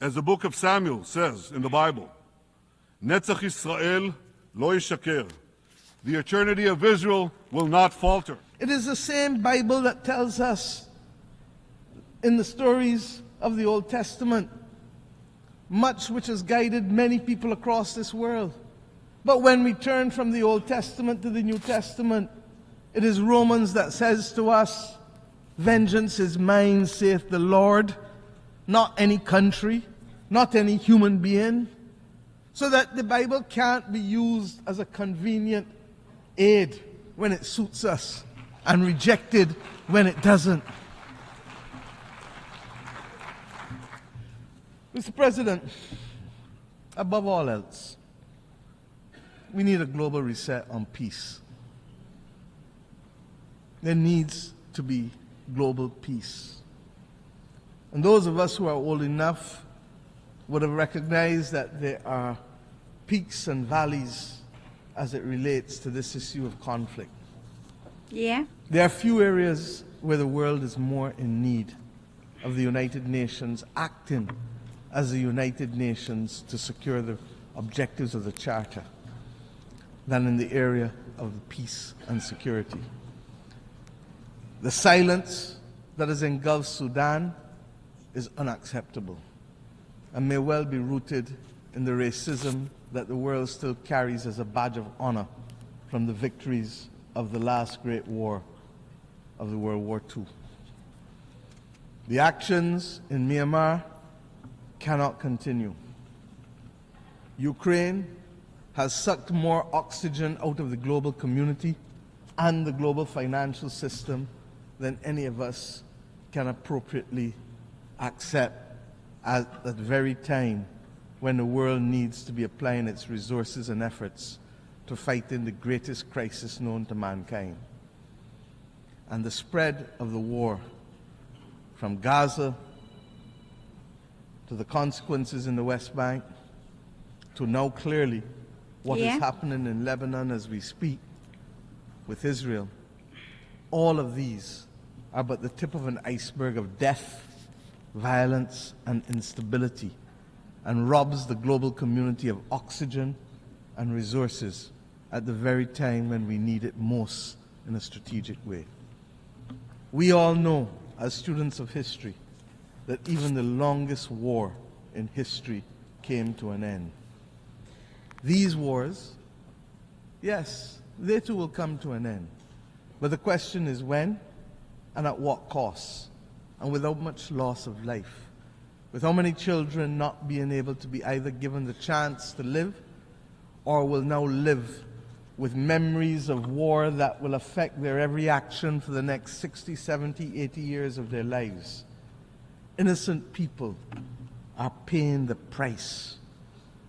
As the book of Samuel says in the Bible, Netzach Yisrael lo yishaker. The eternity of Israel will not falter. It is the same Bible that tells us in the stories of the Old Testament, much which has guided many people across this world. But when we turn from the Old Testament to the New Testament, it is Romans that says to us, vengeance is mine, saith the Lord, not any country, not any human being. So that the Bible can't be used as a convenient aid when it suits us and rejected when it doesn't. Mr. President, above all else, we need a global reset on peace. There needs to be global peace. And those of us who are old enough would have recognized that there are peaks and valleys as it relates to this issue of conflict. Yeah. There are few areas where the world is more in need of the United Nations acting as the United Nations to secure the objectives of the Charter than in the area of peace and security. The silence that has engulfed Sudan is unacceptable and may well be rooted in the racism that the world still carries as a badge of honor from the victories of the last great war of the World War II. The actions in Myanmar cannot continue. Ukraine has sucked more oxygen out of the global community and the global financial system than any of us can appropriately accept at that very time when the world needs to be applying its resources and efforts to fight in the greatest crisis known to mankind. And the spread of the war from Gaza to the consequences in the West Bank to now clearly what is happening in Lebanon as we speak with Israel, all of these are but the tip of an iceberg of death, violence, and instability, and robs the global community of oxygen and resources at the very time when we need it most in a strategic way. We all know, as students of history, that even the longest war in history came to an end. These wars, yes, they too will come to an end. But the question is when and at what cost, and without much loss of life, with how many children not being able to be either given the chance to live or will now live with memories of war that will affect their every action for the next 60, 70, 80 years of their lives. Innocent people are paying the price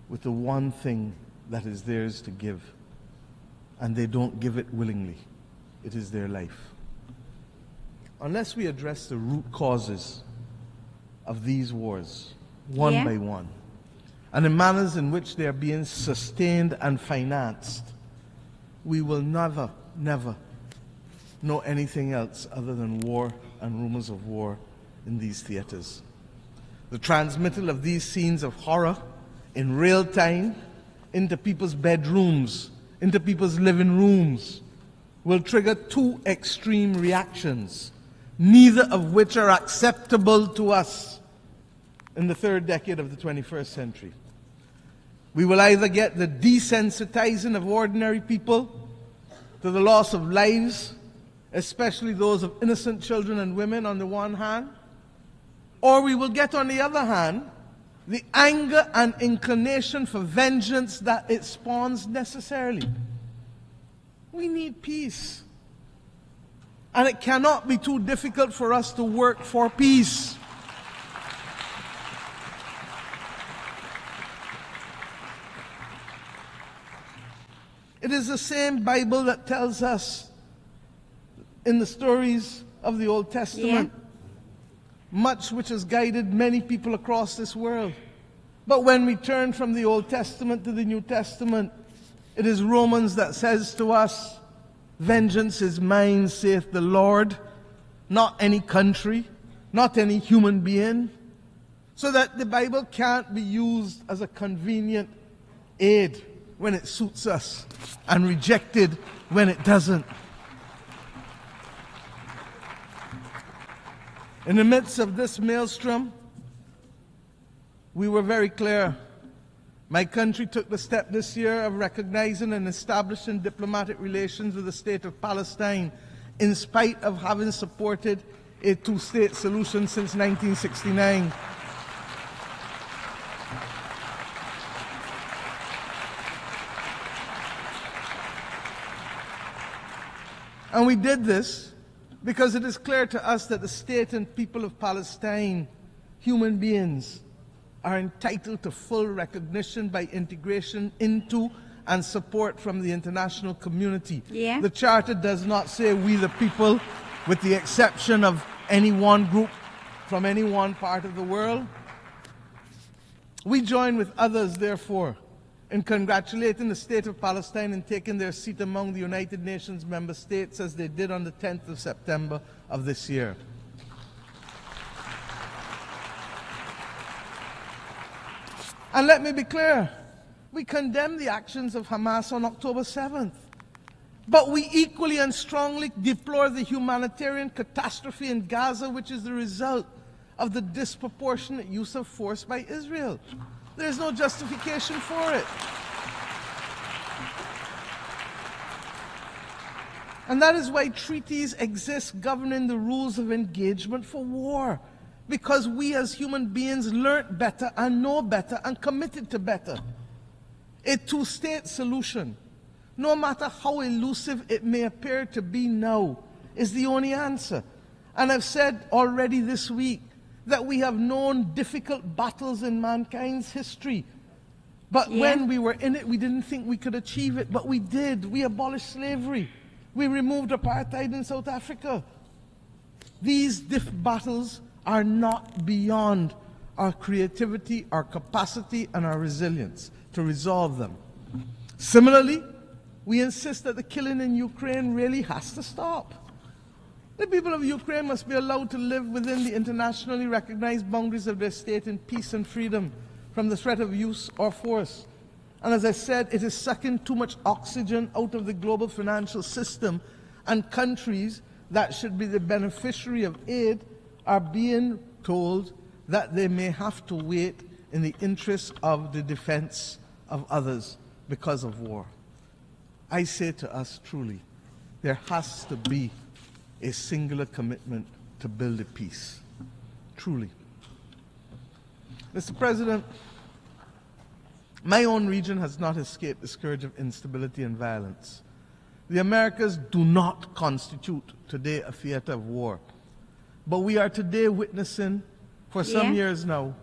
with the one thing that is theirs to give, and they don't give it willingly. It is their life. Unless we address the root causes of these wars, one by one, and the manners in which they are being sustained and financed, we will never, never know anything else other than war and rumors of war in these theaters. The transmittal of these scenes of horror in real time into people's bedrooms, into people's living rooms, will trigger two extreme reactions, neither of which are acceptable to us in the third decade of the 21st century. We will either get the desensitizing of ordinary people to the loss of lives, especially those of innocent children and women on the one hand, or we will get, on the other hand, the anger and inclination for vengeance that it spawns necessarily. We need peace. And it cannot be too difficult for us to work for peace. It is the same Bible that tells us in the stories of the Old Testament, much which has guided many people across this world. But when we turn from the Old Testament to the New Testament, it is Romans that says to us, vengeance is mine, saith the Lord, not any country, not any human being. so that the Bible can't be used as a convenient aid when it suits us and rejected when it doesn't. In the midst of this maelstrom, we were very clear. My country took the step this year of recognizing and establishing diplomatic relations with the state of Palestine, in spite of having supported a two-state solution since 1969. And we did this because it is clear to us that the state and people of Palestine, human beings, are entitled to full recognition by integration into and support from the international community. Yeah. The Charter does not say we the people, with the exception of any one group from any one part of the world. We join with others, therefore, in congratulating the state of Palestine in taking their seat among the United Nations member states as they did on the 10th of September of this year. And let me be clear, we condemn the actions of Hamas on October 7th. But we equally and strongly deplore the humanitarian catastrophe in Gaza, which is the result of the disproportionate use of force by Israel. There is no justification for it. And that is why treaties exist governing the rules of engagement for war. Because we as human beings learnt better and know better and committed to better. A two-state solution, no matter how elusive it may appear to be now, is the only answer. And I've said already this week that we have known difficult battles in mankind's history. But when we were in it, we didn't think we could achieve it. But we did. We abolished slavery. We removed apartheid in South Africa. These battles are not beyond our creativity, our capacity, and our resilience to resolve them. Similarly, we insist that the killing in Ukraine really has to stop. The people of Ukraine must be allowed to live within the internationally recognized boundaries of their state in peace and freedom from the threat of use or force. And as I said, it is sucking too much oxygen out of the global financial system, and countries that should be the beneficiary of aid are being told that they may have to wait in the interest of the defense of others because of war. I say to us truly, there has to be a singular commitment to build a peace. Truly. Mr. President, my own region has not escaped the scourge of instability and violence. The Americas do not constitute today a theater of war. But we are today witnessing, for some years now,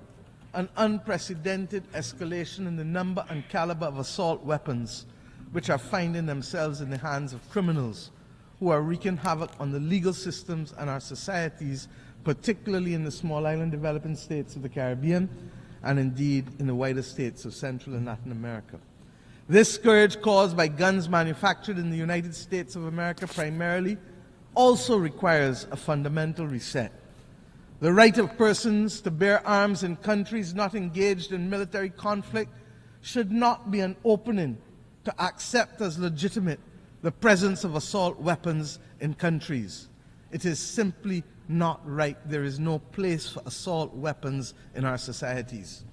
an unprecedented escalation in the number and caliber of assault weapons which are finding themselves in the hands of criminals who are wreaking havoc on the legal systems and our societies, particularly in the small island developing states of the Caribbean and indeed in the wider states of Central and Latin America. This scourge caused by guns manufactured in the United States of America primarily also requires a fundamental reset. The right of persons to bear arms in countries not engaged in military conflict should not be an opening to accept as legitimate the presence of assault weapons in countries. It is simply not right. There is no place for assault weapons in our societies.